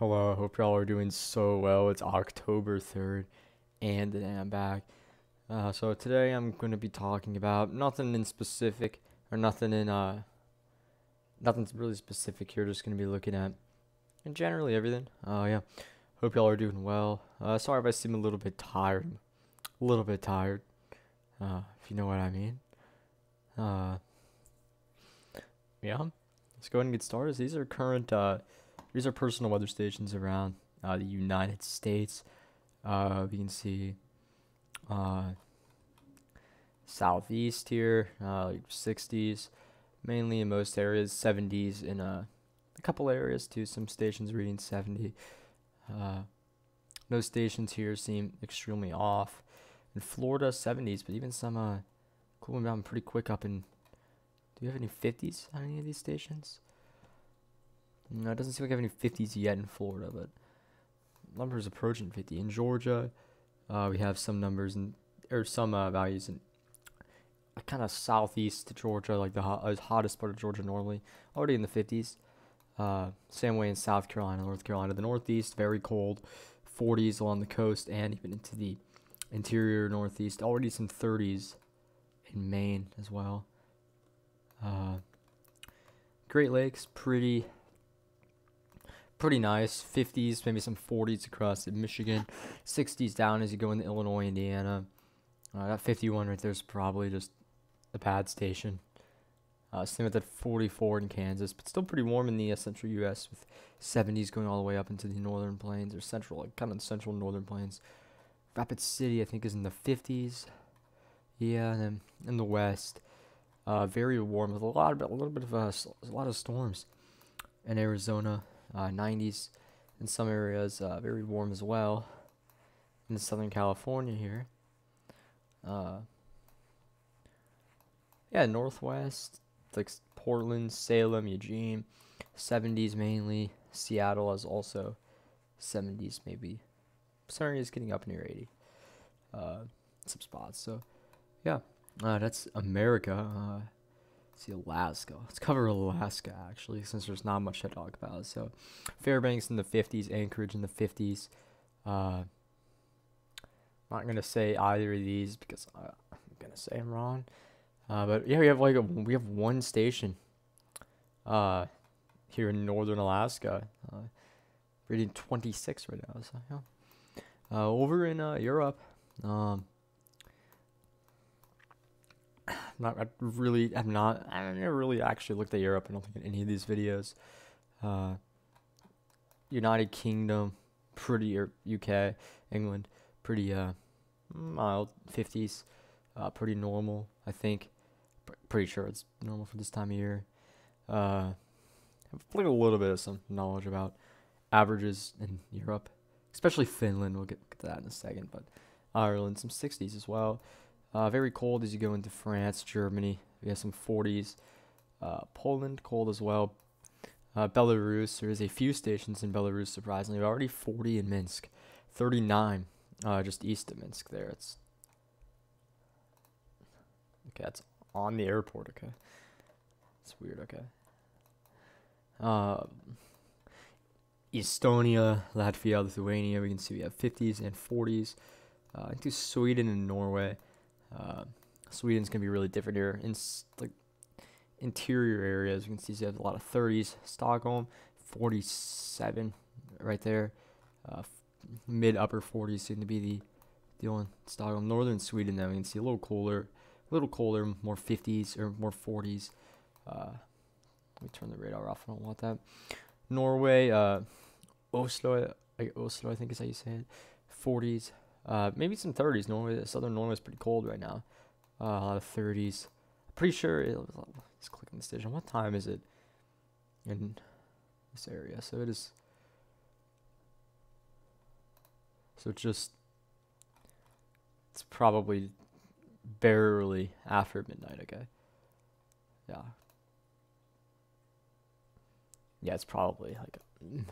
Hello, hope y'all are doing so well. It's October 3rd, and today I'm back. So today I'm going to be talking about nothing in specific, or nothing's really specific here. Just going to be looking at generally everything. Yeah, hope y'all are doing well. Sorry if I seem a little bit tired. If you know what I mean. Uh, yeah, let's go ahead and get started. These are personal weather stations around the United States. We can see southeast here, like 60s, mainly in most areas, 70s in a couple areas too. Some stations reading 70. Those stations here seem extremely off. In Florida, 70s, but even some cooling down pretty quick up in. Do you have any 50s on any of these stations? No, it doesn't seem like I have any 50s yet in Florida, but numbers approaching 50. In Georgia, we have some numbers or some values in kind of southeast Georgia, like the hottest part of Georgia normally, already in the 50s. Same way in South Carolina, North Carolina. The Northeast, very cold, 40s along the coast and even into the interior Northeast. Already some 30s in Maine as well. Great Lakes, pretty nice. 50s, maybe some 40s across in Michigan. 60s down as you go into Illinois, Indiana. That 51 right there is probably just a bad station. Same with that 44 in Kansas, but still pretty warm in the central U.S. with 70s going all the way up into the northern plains or central, like kind of central northern plains. Rapid City, I think, is in the 50s. Yeah, and then in the west, very warm with a little bit of a lot of storms. In Arizona, 90s in some areas, very warm as well. In Southern California here, yeah, Northwest, like Portland, Salem, Eugene, 70s mainly. Seattle is also 70s, maybe. Some areas getting up near 80. Some spots. So, yeah, that's America. See Alaska. Let's cover Alaska actually, since there's not much to talk about. So, Fairbanks in the 50s, Anchorage in the 50s. I'm not gonna say either of these because I'm gonna say I'm wrong. But yeah, we have one station. Here in northern Alaska, reading 26 right now. So yeah. Over in Europe, I never really actually looked at Europe. I don't think in any of these videos. United Kingdom, or UK, England, pretty mild 50s, pretty normal. I think, pretty sure it's normal for this time of year. I've like a little bit of some knowledge about averages in Europe, especially Finland. We'll get to that in a second, but Ireland, some 60s as well. Very cold as you go into France, Germany. We have some 40s. Poland, cold as well. Belarus, there is a few stations in Belarus, surprisingly. Already 40 in Minsk. 39 just east of Minsk there. Okay, that's on the airport, okay. It's weird, okay. Estonia, Latvia, Lithuania, we can see we have 50s and 40s. Into Sweden and Norway. Sweden's gonna be really different here. In like interior areas, you can see you have a lot of 30s. Stockholm, 47 right there. Mid upper 40s seem to be the deal in Stockholm. Northern Sweden, then we can see a little cooler, more 50s or more 40s. Let me turn the radar off. I don't want that. Norway, Oslo, I think is how you say it. 40s. Maybe some 30s. Southern Norway is pretty cold right now. A lot of 30s. Pretty sure let's click on the station. What time is it in this area? So it is. So it's probably barely after midnight. Okay. Yeah. Yeah, it's probably like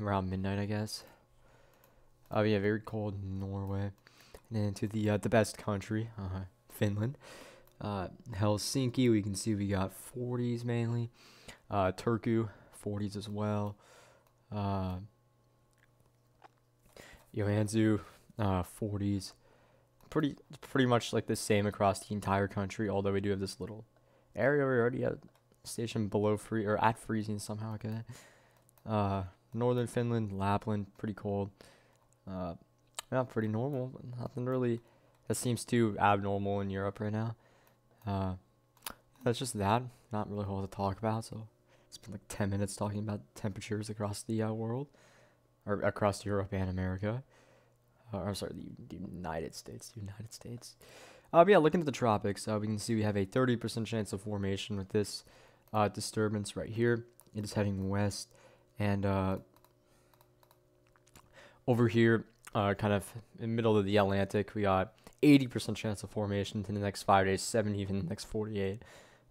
around midnight, I guess. Yeah, very cold in Norway. And then to the best country, Finland. Helsinki, we can see we got 40s mainly. Turku, 40s as well. Johansu, 40s. Pretty much like the same across the entire country, although we do have this little area where we already have station below free or at freezing somehow. Okay. Northern Finland, Lapland, pretty cold. Yeah, pretty normal. Nothing really that seems too abnormal in Europe right now. That's just that. Not really a whole lot to talk about. So it's been like 10 minutes talking about temperatures across the world, or across Europe and America. I'm sorry, the United States. United States. But yeah, looking at the tropics, we can see we have a 30% chance of formation with this disturbance right here. It is heading west, and over here, kind of in the middle of the Atlantic, we got 80% chance of formation in the next 5 days, 70 even the next 48,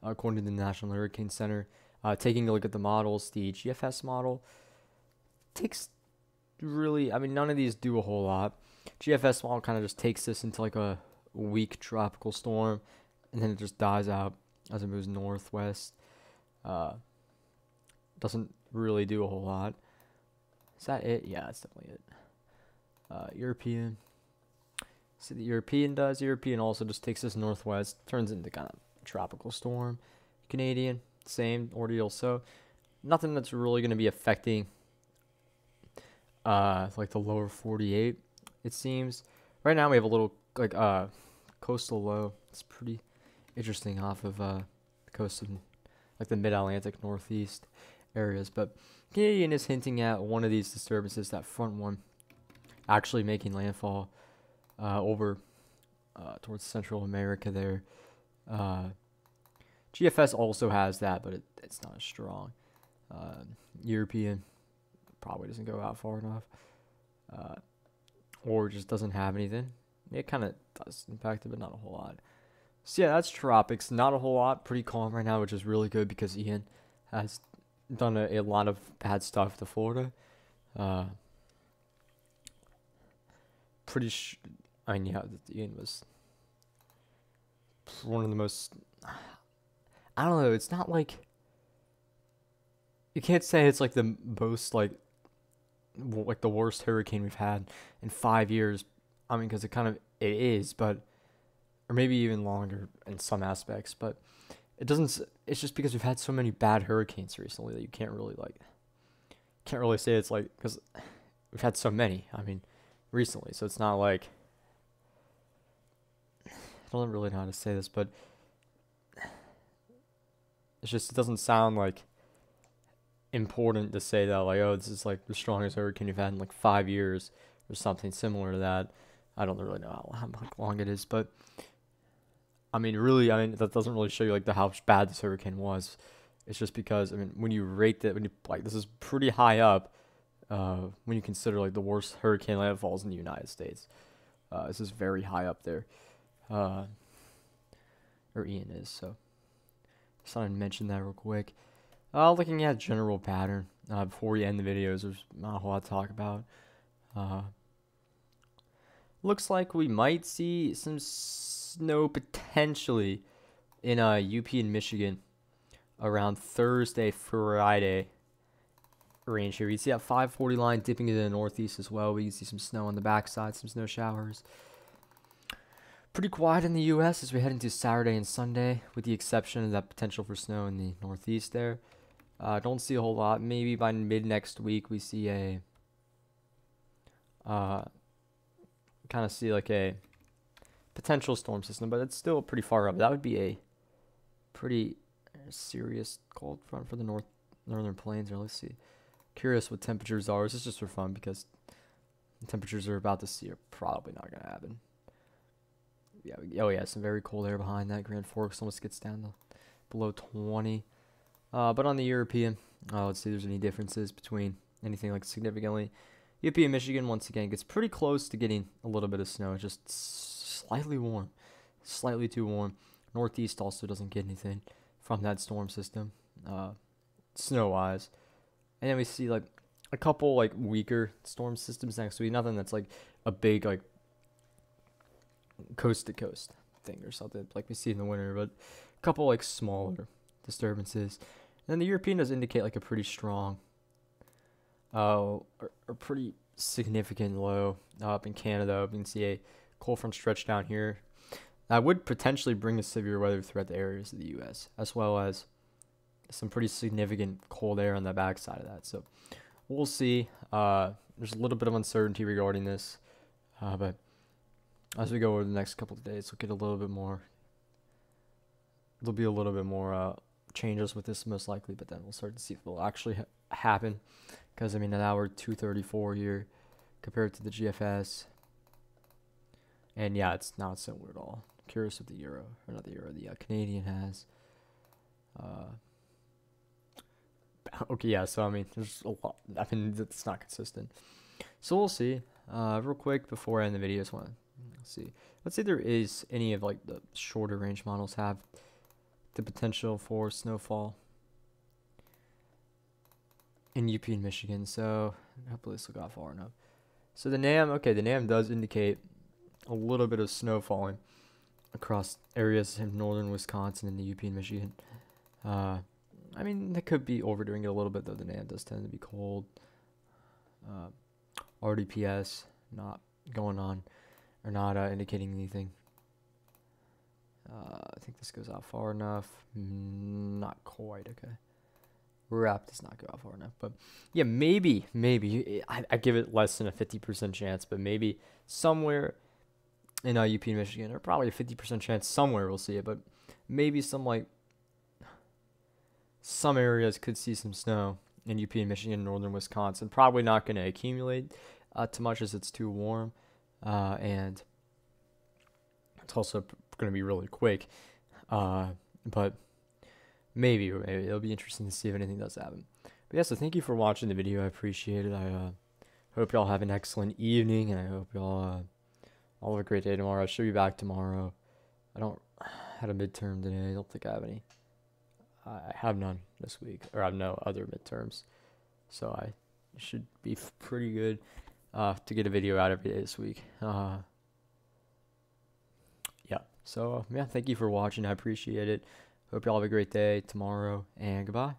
according to the National Hurricane Center. Taking a look at the models, the GFS model takes really, I mean, none of these do a whole lot. GFS model kind of just takes this into like a weak tropical storm, and then it just dies out as it moves northwest. Doesn't really do a whole lot. Is that it? Yeah, that's definitely it. European. See, the European does. European also just takes this northwest, turns into kind of tropical storm. Canadian, same ordeal. So nothing that's really going to be affecting like the lower 48, it seems. Right now we have a little like coastal low. It's pretty interesting off of the coast of like the mid-Atlantic northeast areas. But Canadian is hinting at one of these disturbances, that front one, actually making landfall over towards Central America there. GFS also has that, but it's not as strong. European probably doesn't go out far enough, or just doesn't have anything. It kind of does impact it, but not a whole lot. So yeah, that's tropics. Not a whole lot. Pretty calm right now, which is really good because Ian has done a lot of bad stuff to Florida. I mean, yeah, Ian was one of the most. I don't know. It's not like you can't say it's like the most like the worst hurricane we've had in 5 years. I mean, because it is, but or maybe even longer in some aspects. But it doesn't. It's just because we've had so many bad hurricanes recently that you can't really say it's like, because we've had so many. I mean, recently, so it's not like, I don't really know how to say this, but it's just, it doesn't sound like important to say that, like, oh, this is like the strongest hurricane you've had in like 5 years or something similar to that. I don't really know how long it is, but I mean, really, that doesn't really show you like how bad this hurricane was. It's just because, I mean, when you rate that, this is pretty high up when you consider like the worst hurricane landfalls in the United States. This is very high up there, or Ian is. So just thought I'd mention that real quick. Looking at general pattern before we end the videos, there's not a whole lot to talk about. Looks like we might see some snow potentially in UP and Michigan around Thursday, Friday range here. You see that 540 line dipping into the northeast as well. We can see some snow on the backside, some snow showers. Pretty quiet in the U.S. as we head into Saturday and Sunday, with the exception of that potential for snow in the northeast there. Don't see a whole lot. Maybe by mid next week we see a kind of see like a potential storm system, but it's still pretty far up. That would be a pretty serious cold front for the northern plains. Or let's see. Curious what temperatures are. This is just for fun because the temperatures we're about to see are probably not going to happen. Yeah. Oh yeah, some very cold air behind that. Grand Forks almost gets down to below 20. But on the European, let's see if there's any differences between anything like significantly. UP and Michigan, once again, gets pretty close to getting a little bit of snow. Just slightly warm. Slightly too warm. Northeast also doesn't get anything from that storm system, snow-wise. And then we see like a couple like weaker storm systems next week. Nothing that's like a big like coast-to-coast thing or something like we see in the winter, but a couple like smaller disturbances. And then the European does indicate like a pretty strong are pretty significant low up in Canada. We can see a cold front stretch down here that would potentially bring a severe weather threat to areas of the U.S., as well as some pretty significant cold air on the backside of that. So we'll see. There's a little bit of uncertainty regarding this, but as we go over the next couple of days, we'll get a little bit more. There'll be a little bit more changes with this most likely, but then we'll start to see if it will actually happen. Because I mean, an hour 234 here compared to the GFS, and yeah, it's not similar at all. Curious what the euro, or not the euro, the Canadian has. Okay, yeah. So I mean, there's a lot. I mean, it's not consistent. So we'll see. Real quick before I end the video, I just want to see. Let's say there is any of like the shorter range models have the potential for snowfall in UP and Michigan. So hopefully this will go far enough. So the NAM, okay, the NAM does indicate a little bit of snow falling across areas in northern Wisconsin and the UP and Michigan. I mean, that could be overdoing it a little bit, though. The NAM does tend to be cold. RDPS not going on, or not indicating anything. I think this goes out far enough. Not quite, okay. Wrap does not go out far enough, but yeah, maybe I give it less than a 50% chance, but maybe somewhere in UP and Michigan, or probably a 50% chance somewhere we'll see it, but maybe some areas could see some snow in UP and Michigan, northern Wisconsin. Probably not going to accumulate too much as it's too warm, and it's also going to be really quick, but maybe it'll be interesting to see if anything does happen. But yeah, so thank you for watching the video. I appreciate it. I hope y'all have an excellent evening, and I hope y'all all have a great day tomorrow. I should be back tomorrow. I had a midterm today. I don't think I have any. I have none this week, or I have no other midterms, so I should be pretty good to get a video out every day this week. Yeah. So yeah, thank you for watching. I appreciate it. Hope y'all have a great day tomorrow, and goodbye.